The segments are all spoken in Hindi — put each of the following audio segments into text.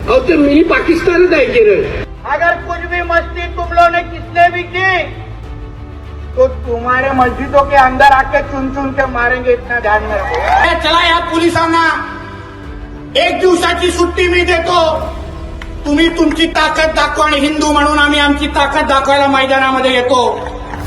और तो मिनी पाकिस्तान है केरल। अगर कुछ भी मस्ती तुम लोगों ने किसने भी की तो तुम्हारे मस्जिदों के अंदर आके चुन चुन के मारेंगे, इतना ध्यान में रखो। चला या पोलिसांना एक दिवसाची सुट्टी मी देतो, तुम्ही तुमची ताकद दाखवा आणि हिंदू म्हणून आम्ही आमची ताकद दाखवायला मैदानामध्ये येतो।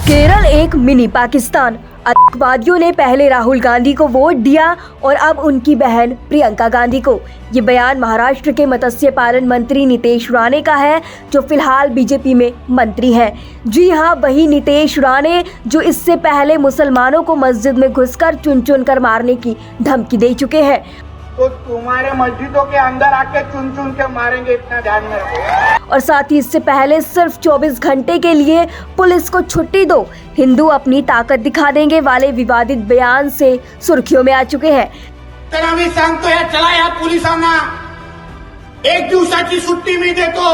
केरल एक मिनी पाकिस्तान। आतंकवादियों ने पहले राहुल गांधी को वोट दिया और अब उनकी बहन प्रियंका गांधी को। ये बयान महाराष्ट्र के मत्स्य पालन मंत्री नितेश राणे का है, जो फिलहाल बीजेपी में मंत्री हैं। जी हां, वही नितेश राणे जो इससे पहले मुसलमानों को मस्जिद में घुसकर चुन चुन कर मारने की धमकी दे चुके हैं। तो तुम्हारे मस्जिदों के अंदर आके चुन चुन के मारेंगे, इतना ध्यान में रखो। और साथ ही इससे पहले सिर्फ 24 घंटे के लिए पुलिस को छुट्टी दो, हिंदू अपनी ताकत दिखा देंगे वाले विवादित बयान से सुर्खियों में आ चुके हैं। तर आम्ही सांगतोय, चला या पोलिसांना एक दिवसाची सुट्टी मी देतो,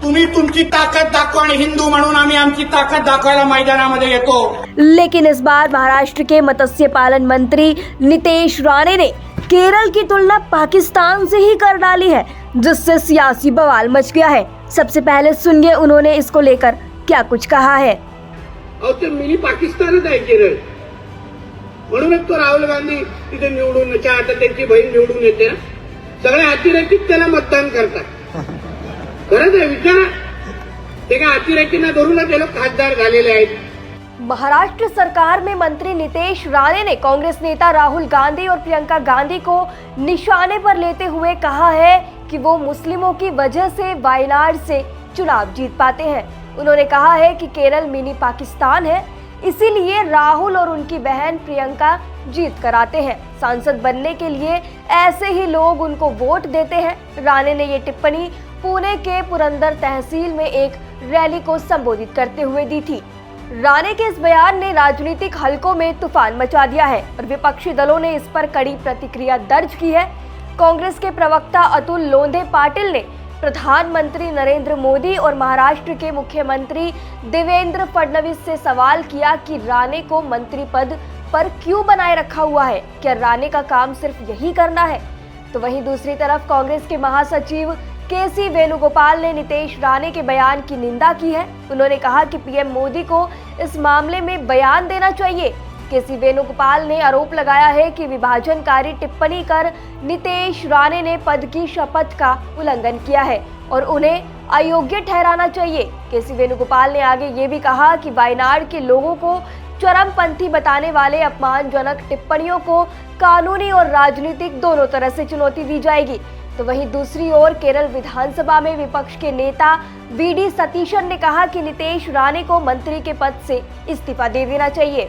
तुम्ही तुमची ताकद दाखवा आणि हिंदू म्हणून आम्ही आमची ताकद दाखवायला मैदानामध्ये येतो। लेकिन इस बार महाराष्ट्र के मत्स्य पालन मंत्री नितेश राणे ने केरल की तुलना पाकिस्तान से ही कर डाली है, जिससे सियासी बवाल मच गया है। सबसे पहले सुनिए उन्होंने इसको लेकर क्या कुछ कहा है। और तो मिनी पाकिस्तानच आहे केरळ, म्हणूनच तो राहुल गांधी तिथे निवडून आता त्यांची बहीण निवडून येते ना, सगळे अतिरेकीच त्याला मतदान करतात। खरंच आहे, विचारा, ते काय अतिरेकींना धरूनच ते लोक खासदार झालेले आहेत। महाराष्ट्र सरकार में मंत्री नितेश राणे ने कांग्रेस नेता राहुल गांधी और प्रियंका गांधी को निशाने पर लेते हुए कहा है कि वो मुस्लिमों की वजह से वायनाड से चुनाव जीत पाते हैं। उन्होंने कहा है कि केरल मिनी पाकिस्तान है, इसीलिए राहुल और उनकी बहन प्रियंका जीत कर आते हैं। सांसद बनने के लिए ऐसे ही लोग उनको वोट देते हैं। राणे ने ये टिप्पणी पुणे के पुरंदर तहसील में एक रैली को संबोधित करते हुए दी थी। राणे के इस बयान ने राजनीतिक हलकों में तूफान मचा दिया है और विपक्षी दलों ने इस पर कड़ी प्रतिक्रिया दर्ज की है। कांग्रेस के प्रवक्ता अतुल लोंढे पाटिल ने प्रधानमंत्री नरेंद्र मोदी और महाराष्ट्र के मुख्यमंत्री देवेंद्र फडणवीस से सवाल किया कि राणे को मंत्री पद पर क्यों बनाए रखा हुआ है, क्या राणे का काम सिर्फ यही करना है। तो वहीं दूसरी तरफ कांग्रेस के महासचिव के.सी. वेणुगोपाल ने नितेश राणे के बयान की निंदा की है। उन्होंने कहा कि पीएम मोदी को इस मामले में बयान देना चाहिए। के.सी. वेणुगोपाल ने आरोप लगाया है कि विभाजनकारी टिप्पणी कर नितेश राणे ने पद की शपथ का उल्लंघन किया है और उन्हें अयोग्य ठहराना चाहिए। के.सी. वेणुगोपाल ने आगे ये भी कहा कि वायनाड के लोगों को चरमपंथी बताने वाले अपमानजनक टिप्पणियों को कानूनी और राजनीतिक दोनों तरह से चुनौती दी जाएगी। तो वहीं दूसरी ओर केरल विधानसभा में विपक्ष के नेता वी.डी. सतीशन ने कहा कि नितेश राणे को मंत्री के पद से इस्तीफा दे देना चाहिए।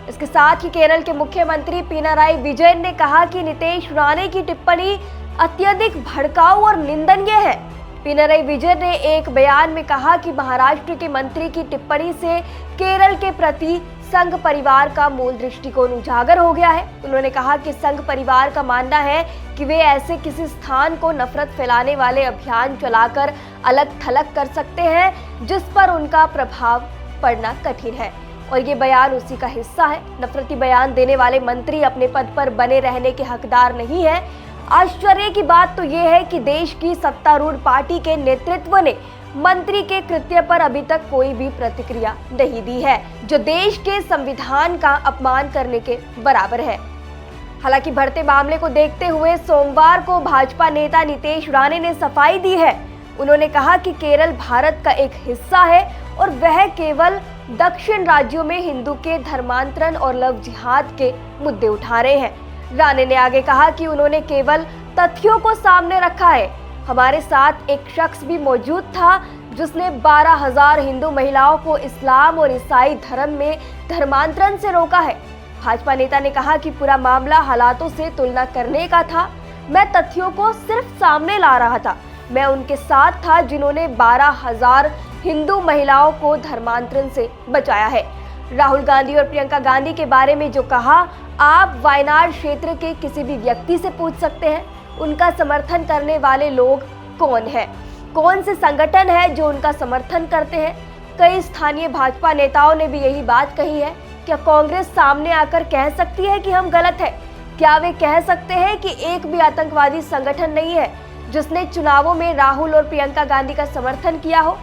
इसके साथ ही केरल के मुख्यमंत्री पिनाराई विजयन ने कहा कि नितेश राणे की टिप्पणी अत्यधिक भड़काऊ और निंदनीय है। पिनाराई विजयन ने एक बयान में कहा कि महाराष्ट्र के मंत्री की टिप्पणी से केरल के प्रति संघ परिवार का मूल दृष्टिकोण उजागर हो गया है। उन्होंने कहा कि संघ परिवार का मानना है कि वे ऐसे किसी स्थान को नफरत फैलाने वाले अभियान चलाकर अलग थलग कर सकते हैं जिस पर उनका प्रभाव पड़ना कठिन है, और ये बयान उसी का हिस्सा है। नफरती बयान देने वाले मंत्री अपने पद पर बने रहने के हकदार नहीं है। आश्चर्य की बात तो ये है कि देश की सत्तारूढ़ पार्टी के नेतृत्व ने मंत्री के कृत्य पर अभी तक कोई भी प्रतिक्रिया नहीं दी है, जो देश के संविधान का अपमान करने के बराबर है। हालांकि बढ़ते मामले को देखते हुए सोमवार को भाजपा नेता नितेश राणे ने सफाई दी है। उन्होंने कहा कि केरल भारत का एक हिस्सा है और वह केवल दक्षिण राज्यों में हिंदू के धर्मांतरण और लव जिहाद के मुद्दे उठा रहे हैं। राणे ने आगे कहा कि उन्होंने केवल तथ्यों को सामने रखा है। हमारे साथ एक शख्स भी मौजूद था जिसने 12,000 हिंदू महिलाओं को इस्लाम और ईसाई धर्म में धर्मांतरण से रोका है। भाजपा नेता ने कहा कि पूरा मामला हालातों से तुलना करने का था। मैं तथ्यों को सिर्फ सामने ला रहा था। मैं उनके साथ था जिन्होंने 12,000 हिंदू महिलाओं को धर्मांतरण से बचाया है। राहुल गांधी और प्रियंका गांधी के बारे में जो कहा, आप वायनाड क्षेत्र के किसी भी व्यक्ति से पूछ सकते हैं उनका समर्थन करने वाले लोग कौन हैं, कौन से संगठन है जो उनका समर्थन करते हैं। कई स्थानीय भाजपा नेताओं ने भी यही बात कही है। क्या कांग्रेस सामने आकर कह सकती है कि हम गलत है? क्या वे कह सकते हैं कि एक भी आतंकवादी संगठन नहीं है? जिसने चुनावों में राहुल और प्रियंका गांधी का समर्थन किया हो,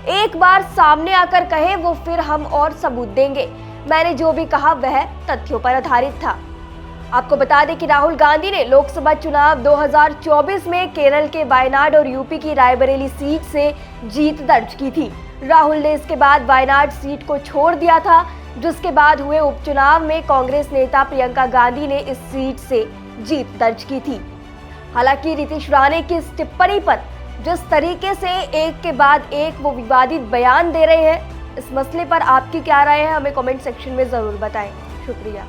एक बार सामने आकर कहे वो फिर हम और सबूत देंगे। मैंने जो भी कहा वह तथ्यों पर आधारित था। आपको बता दें कि राहुल गांधी ने लोकसभा चुनाव 2024 में केरल के वायनाड और यूपी की रायबरेली सीट से जीत दर्ज की थी। राहुल ने इसके बाद वायनाड सीट को छोड़ दिया था, जिसके बाद हुए उपचुनाव में कांग्रेस नेता प्रियंका गांधी ने इस सीट से जीत दर्ज की थी। हालांकि नीतीश राणे की इस टिप्पणी पर जिस तरीके से एक के बाद एक वो विवादित बयान दे रहे हैं, इस मसले पर आपकी क्या राय है, हमें कमेंट सेक्शन में जरूर बताएं। शुक्रिया।